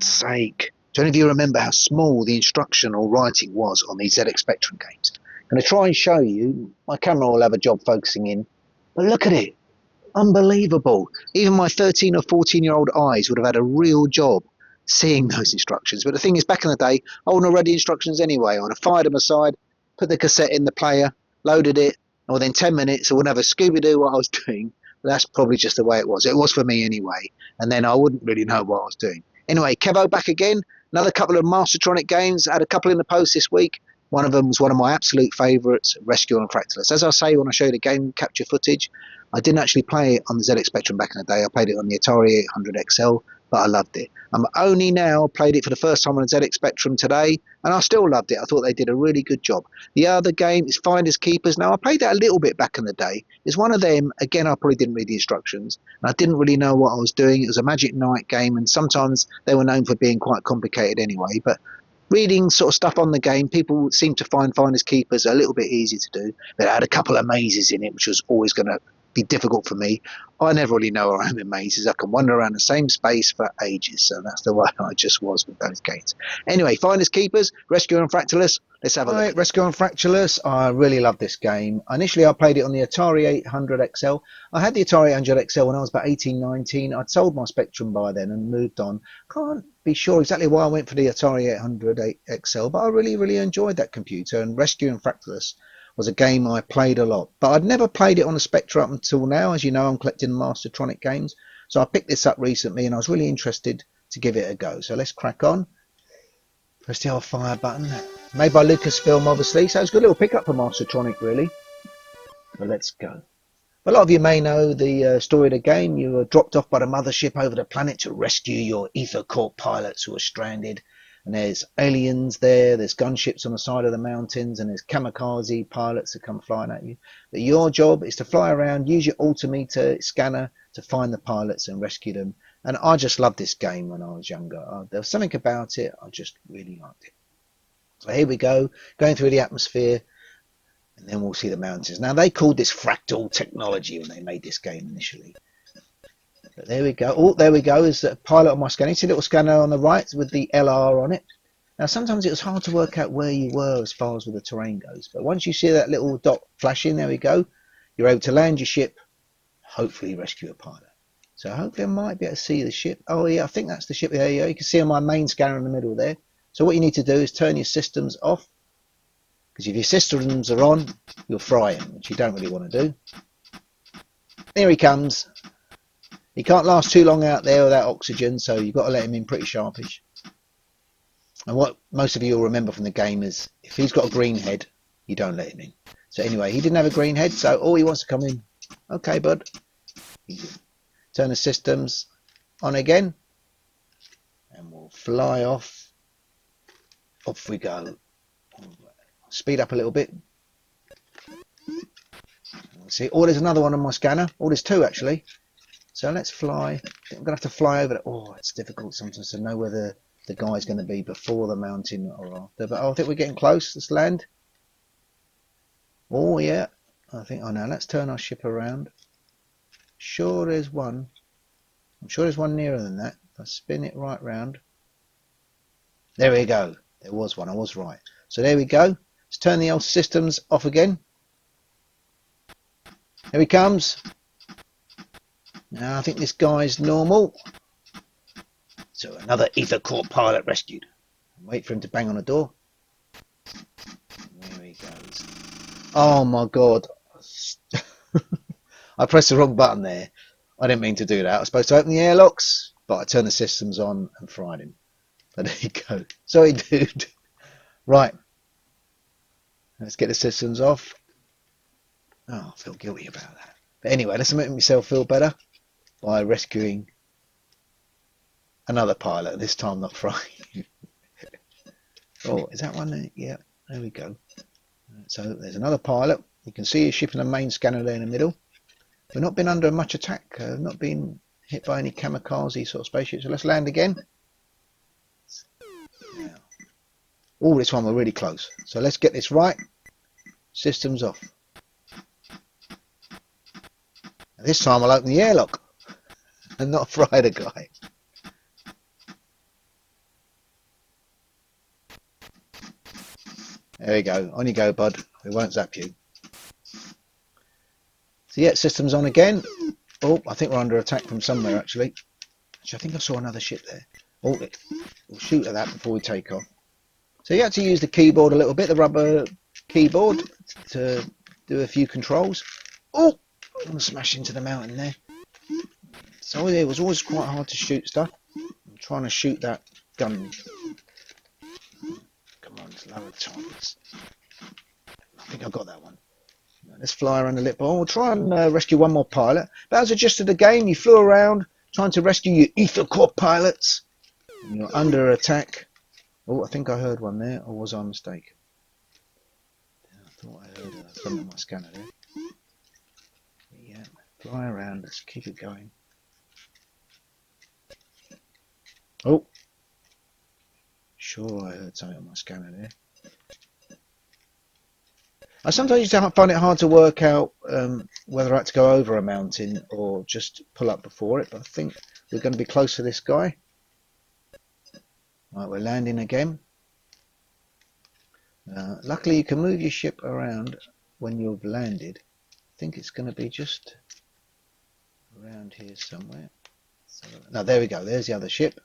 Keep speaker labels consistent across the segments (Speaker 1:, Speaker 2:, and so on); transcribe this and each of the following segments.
Speaker 1: sake. Do any of you remember how small the instruction or writing was on these ZX Spectrum games? I'm going to try and show you. My camera will have a job focusing in. But look at it. Unbelievable. Even my 13 or 14-year-old eyes would have had a real job seeing those instructions. But the thing is, back in the day, I wouldn't have read the instructions anyway. I would have fired them aside, put the cassette in the player, loaded it, and within 10 minutes I wouldn't have a Scooby-Doo what I was doing. But that's probably just the way it was. It was for me anyway. And then I wouldn't really know what I was doing. Anyway, Kevo back again. Another couple of Mastertronic games. I had a couple in the post this week. One of them was one of my absolute favourites, Rescue On Fractulus. As I say when I show you the game capture footage, I didn't actually play it on the ZX Spectrum back in the day. I played it on the Atari 800 XL, but I loved it. I'm only now played it for the first time on the ZX Spectrum today, and I still loved it. I thought they did a really good job. The other game is Finders Keepers. Now, I played that a little bit back in the day. It's one of them. Again, I probably didn't read the instructions, and I didn't really know what I was doing. It was a Magic Night game, and sometimes they were known for being quite complicated anyway, but reading sort of stuff on the game, people seem to find Finders Keepers a little bit easy to do. But it had a couple of mazes in it, which was always going to be difficult for me. I never really know where I am in mazes. I can wander around the same space for ages, so that's the way I just was with those games. Anyway, Finders Keepers, Rescue On Fractulus. Let's have a look. Rescue On Fractulus. I really love this game. Initially, I played it on the Atari 800 XL. I had the Atari 800 XL when I was about 18, 19. I'd sold my Spectrum by then and moved on. Can't be sure exactly why I went for the Atari 800 XL, but I really enjoyed that computer, and Rescue On Fractulus was a game I played a lot. But I'd never played it on a Spectrum up until now. As you know, I'm collecting Mastertronic games. So I picked this up recently and I was really interested to give it a go. So let's crack on. Press the old fire button. Made by Lucasfilm, obviously. So it's a good little pickup for Mastertronic, really. But let's go. A lot of you may know the story of the game. You were dropped off by the mothership over the planet to rescue your Ether Corp pilots who are stranded. And there's aliens there, there's gunships on the side of the mountains, and there's kamikaze pilots that come flying at you. But your job is to fly around, use your altimeter scanner to find the pilots and rescue them. And I just loved this game when I was younger. There was something about it, I just really liked it. So here we go, going through the atmosphere, and then we'll see the mountains. Now, they called this fractal technology when they made this game initially. But there we go. Oh, there we go. There's a pilot on my scanner. You see a little scanner on the right with the LR on it. Now, sometimes it was hard to work out where you were as far as with the terrain goes. But once you see that little dot flashing, there we go. You're able to land your ship, hopefully rescue a pilot. So hopefully I might be able to see the ship. Oh, yeah, I think that's the ship. There you go. You can see on my main scanner in the middle there. So what you need to do is turn your systems off. Because if your systems are on, you'll fry him, which you don't really want to do. There he comes. He can't last too long out there without oxygen, so you've got to let him in pretty sharpish. And what most of you will remember from the game is if he's got a green head, you don't let him in. So anyway, he didn't have a green head, so he wants to come in. Okay, bud. Turn the systems on again, and we'll fly off. Off we go. Speed up a little bit. See, oh, there's another one on my scanner. Oh, there's two actually. So let's fly. I'm going to have to fly over. Oh, it's difficult sometimes to know whether the guy's going to be before the mountain or after. But I think we're getting close. Let's land. Oh, yeah. I think, oh no, let's turn our ship around. Sure there's one. I'm sure there's one nearer than that. If I spin it right round. There we go. There was one. I was right. So there we go. Let's turn the old systems off again. Here he comes. Now I think this guy's normal. So another Ether Corp pilot rescued. Wait for him to bang on the door. There he goes. Oh my god. I pressed the wrong button there. I didn't mean to do that. I was supposed to open the airlocks, but I turned the systems on and fried him. But there you go. Sorry, dude. Right. Let's get the systems off. Oh, I feel guilty about that. But anyway, let's make myself feel better by rescuing another pilot, this time not frying. Oh, is that one there? Yeah, there we go. So there's another pilot. You can see his ship in the main scanner there in the middle. We've not been under much attack, not been hit by any kamikaze sort of spaceships. So let's land again. Now, oh, this one we're really close. So let's get this right. Systems off. And this time I'll open the airlock and not fry the guy. There you go. On you go, bud. We won't zap you. So yeah, systems on again. Oh, I think we're under attack from somewhere actually. I think I saw another ship there. Oh, we'll shoot at that before we take off. So you had to use the keyboard a little bit, the rubber keyboard, to do a few controls. Oh, I'm going to smash into the mountain there. So it was always quite hard to shoot stuff. I'm trying to shoot that gun. Come on, it's lower the targets. I think I got that one. Let's fly around a little bit. We'll try and rescue one more pilot. That was the gist of the game. You flew around trying to rescue your ether core pilots. And you're under attack. Oh, I think I heard one there, or was I mistaken? I thought I heard something on my scanner there. Yeah, fly around. Let's keep it going. Oh, sure, I heard something on my scanner there. I sometimes used to find it hard to work out whether I had to go over a mountain or just pull up before it, but I think we're going to be close to this guy. Right, we're landing again. Luckily, you can move your ship around when you've landed. I think it's going to be just around here somewhere. So, now, there we go. There's the other ship.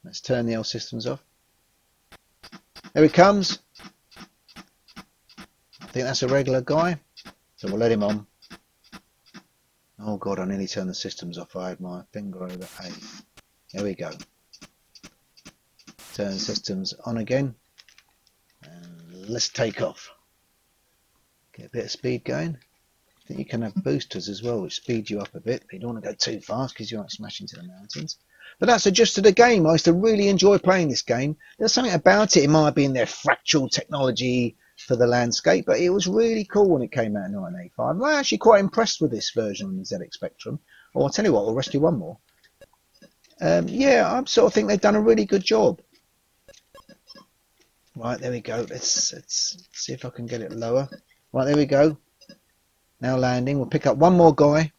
Speaker 1: Let's turn the L systems off. There he comes. I think that's a regular guy. So we'll let him on. Oh, God, I nearly turned the systems off. I had my finger over A. There we go. Turn systems on again. And let's take off. Get a bit of speed going. I think you can have boosters as well, which speed you up a bit. But you don't want to go too fast because you won't smash into the mountains. But that's the gist of the game. I used to really enjoy playing this game. There's something about it. It might have been their fractal technology for the landscape, but it was really cool when it came out in 1985. I'm actually quite impressed with this version of the ZX Spectrum. Or I'll tell you what, I'll rescue one more. Yeah, I sort of think they've done a really good job. Right, there we go. Let's see if I can get it lower. Right, there we go. Now landing. We'll pick up one more guy.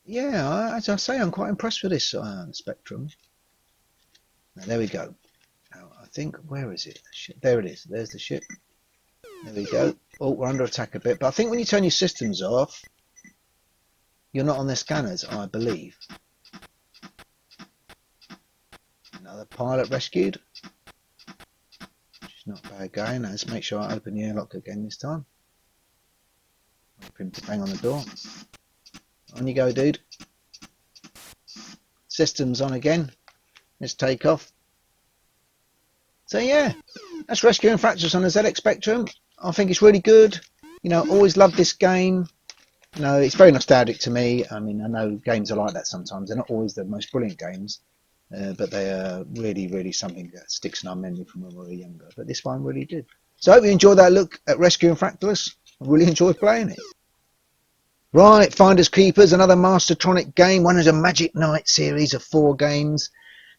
Speaker 1: Yeah, as I say, I'm quite impressed with this Spectrum. Now, there we go. Now, I think, where is it? There it is. There's the ship. There we go. Oh, we're under attack a bit. But I think when you turn your systems off, you're not on their scanners, I believe. Another pilot rescued. Which is not bad going. Now, let's make sure I open the airlock again this time. Wait for him to bang on the door. On you go, dude. Systems on again. Let's take off. So yeah, that's Rescue On Fractulus on the ZX Spectrum. I think it's really good. You know, always loved this game. You know, it's very nostalgic to me. I mean, I know games are like that sometimes. They're not always the most brilliant games, but they are really, really something that sticks in our memory from when we were younger. But this one really did. So I hope you enjoyed that look at Rescue On Fractulus. I really enjoyed playing it. Right, Finders Keepers, another Mastertronic game, one of the Magic Knight series of 4 games.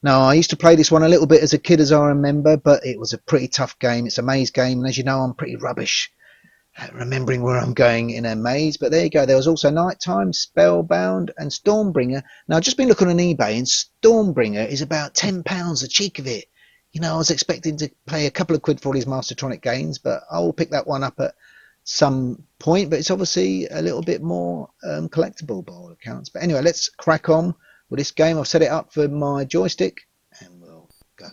Speaker 1: Now, I used to play this one a little bit as a kid, as I remember, but it was a pretty tough game. It's a maze game, and as you know, I'm pretty rubbish at remembering where I'm going in a maze. But there you go. There was also Nighttime, Spellbound, and Stormbringer. Now, I've just been looking on eBay, and Stormbringer is about £10, the cheek of it. You know, I was expecting to pay a couple of quid for all these Mastertronic games, but I will pick that one up at some point. But it's obviously a little bit more collectible by all accounts. But anyway, let's crack on with this game. I've set it up for my joystick and we'll go.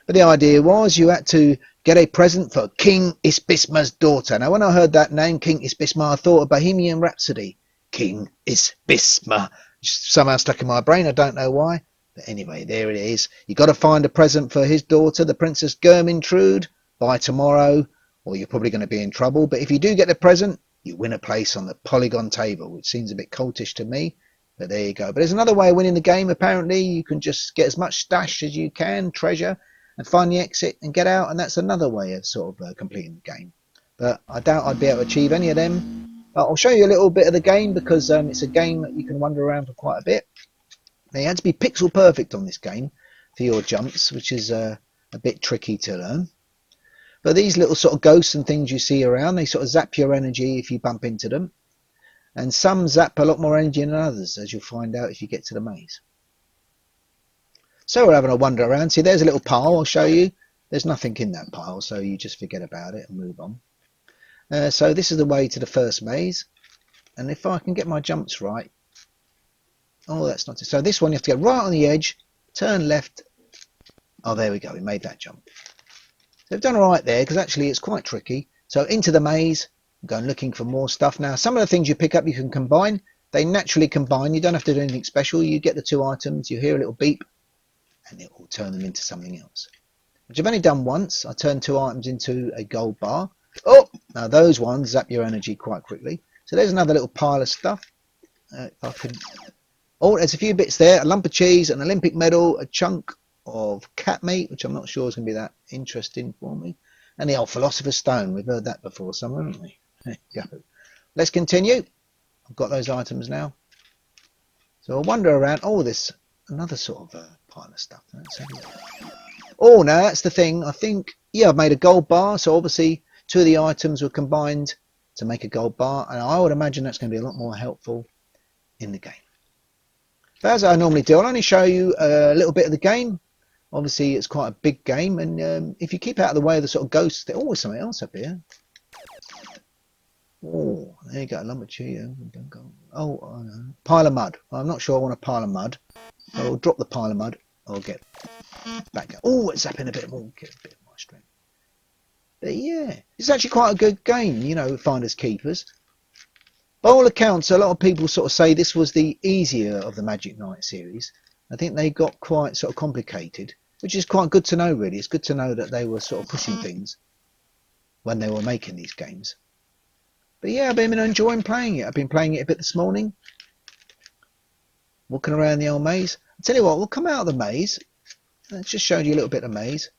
Speaker 1: But the idea was you had to get a present for King Isbismar's daughter. Now, when I heard that name, King Isbismar, I thought of Bohemian Rhapsody. King Isbismar. Somehow stuck in my brain. I don't know why. But anyway, there it is. You got to find a present for his daughter, the Princess Germintrude, by tomorrow, or you're probably going to be in trouble. But if you do get the present, you win a place on the polygon table, which seems a bit cultish to me. But there you go. But there's another way of winning the game, apparently. You can just get as much stash as you can, treasure, and find the exit and get out. And that's another way of sort of completing the game. But I doubt I'd be able to achieve any of them. But I'll show you a little bit of the game because it's a game that you can wander around for quite a bit. Now, you had to be pixel perfect on this game for your jumps, which is a bit tricky to learn. But these little sort of ghosts and things you see around, they sort of zap your energy if you bump into them. And some zap a lot more energy than others, as you'll find out if you get to the maze. So we're having a wander around. See, there's a little pile I'll show you. There's nothing in that pile, so you just forget about it and move on. So this is the way to the first maze, and if I can get my jumps right, oh, that's not it. So this one you have to go right on the edge, turn left. Oh, there we go, we made that jump. So I've done all right there, because actually it's quite tricky. So into the maze, going looking for more stuff. Now some of the things you pick up you can combine. They naturally combine, you don't have to do anything special. You get the two items, you hear a little beep, and it will turn them into something else, which I've only done once. I turned two items into a gold bar. Oh, now those ones zap your energy quite quickly. So there's another little pile of stuff. If I can... Oh, there's a few bits there. A lump of cheese, an Olympic medal, a chunk of cat meat, which I'm not sure is going to be that interesting for me. And the old Philosopher's Stone. We've heard that before somewhere, haven't we? There you go. Let's continue. I've got those items now. So I'll wander around. Oh, there's another sort of pile of stuff. Oh, now that's the thing. I think, yeah, I've made a gold bar. So obviously two of the items were combined to make a gold bar. And I would imagine that's going to be a lot more helpful in the game. But as I normally do, I'll only show you a little bit of the game. Obviously, it's quite a big game. And if you keep out of the way of the sort of ghosts, there's always something else up here. Oh, there you go, a lumber tree. Oh, pile of mud. I'm not sure I want a pile of mud. I'll drop the pile of mud. I'll get back. Oh, it's zapping a bit more. Get a bit of my strength. But yeah, it's actually quite a good game, you know, Finders Keepers. By all accounts, a lot of people sort of say this was the easier of the Magic Knight series. I think they got quite sort of complicated, which is quite good to know, really. It's good to know that they were sort of pushing things when they were making these games. But yeah, I've been enjoying playing it. I've been playing it a bit this morning, walking around the old maze. I'll tell you what, we'll come out of the maze. I just showed you a little bit of maze.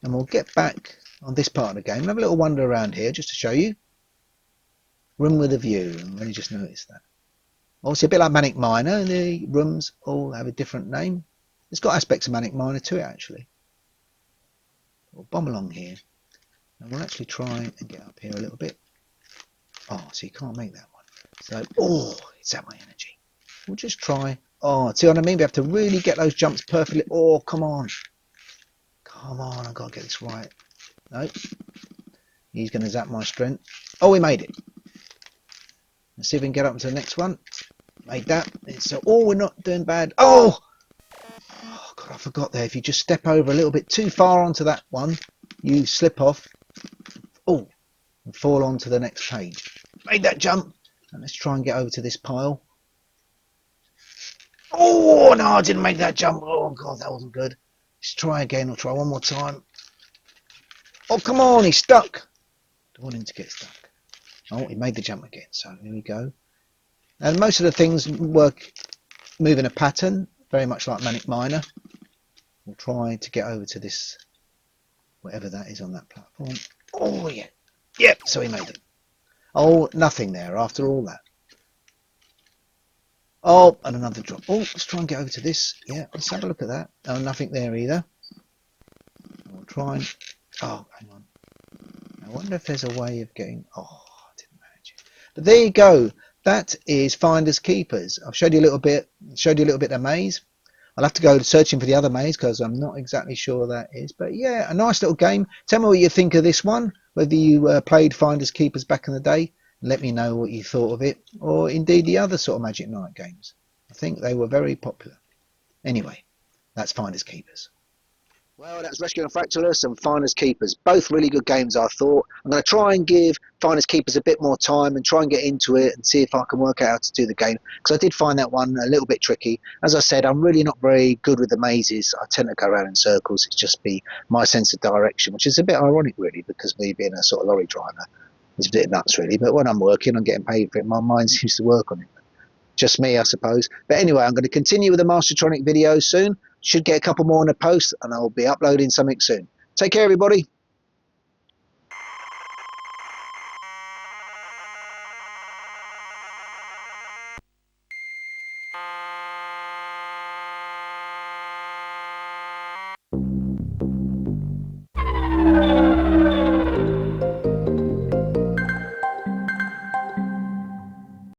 Speaker 1: And we'll get back on this part of the game and have a little wander around here just to show you. Room with a view. I've only just noticed that. Obviously a bit like Manic Miner. The rooms all have a different name. It's got aspects of Manic Miner to it, actually. We'll bomb along here. And we'll actually try and get up here a little bit. Oh, so you can't make that one. So, oh, it's at my energy. We'll just try. Oh, see what I mean? We have to really get those jumps perfectly. Oh, come on. Come on, I've got to get this right. No. He's going to zap my strength. Oh, we made it. Let's see if we can get up to the next one. Made that. So, oh, we're not doing bad. Oh! Oh, God, I forgot there. If you just step over a little bit too far onto that one, you slip off. Oh, and fall onto the next page. Made that jump. And let's try and get over to this pile. Oh, no, I didn't make that jump. Oh, God, that wasn't good. Let's try again. I'll try one more time. Oh, come on, he's stuck. Don't want him to get stuck. Oh, he made the jump again. So here we go. And most of the things work, move in a pattern, very much like Manic Miner. We'll try to get over to this, whatever that is on that platform. Oh, yeah. Yep, so he made it. Oh, nothing there after all that. Oh, and another drop. Oh, let's try and get over to this. Yeah, let's have a look at that. Oh, nothing there either. We'll try and... Oh, hang on. I wonder if there's a way of getting... Oh, I didn't manage it. But there you go. That is Finders Keepers. I've showed you a little bit of maze. I'll have to go searching for the other maze because I'm not exactly sure that is. But yeah, a nice little game. Tell me what you think of this one. Whether you played Finders Keepers back in the day. Let me know what you thought of it. Or indeed the other sort of Magic Knight games. I think they were very popular. Anyway, that's Finders Keepers. Well, that's Rescue On Fractulus and Finders Keepers. Both really good games, I thought. I'm going to try and give Finders Keepers a bit more time and try and get into it and see if I can work out how to do the game. Because I did find that one a little bit tricky. As I said, I'm really not very good with the mazes. I tend to go around in circles. It's just be my sense of direction, which is a bit ironic, really, because me being a sort of lorry driver is a bit nuts, really. But when I'm working, I'm getting paid for it. My mind seems to work on it. Just me, I suppose. But anyway, I'm going to continue with the Mastertronic videos soon. Should get a couple more in the post, and I'll be uploading something soon. Take care, everybody.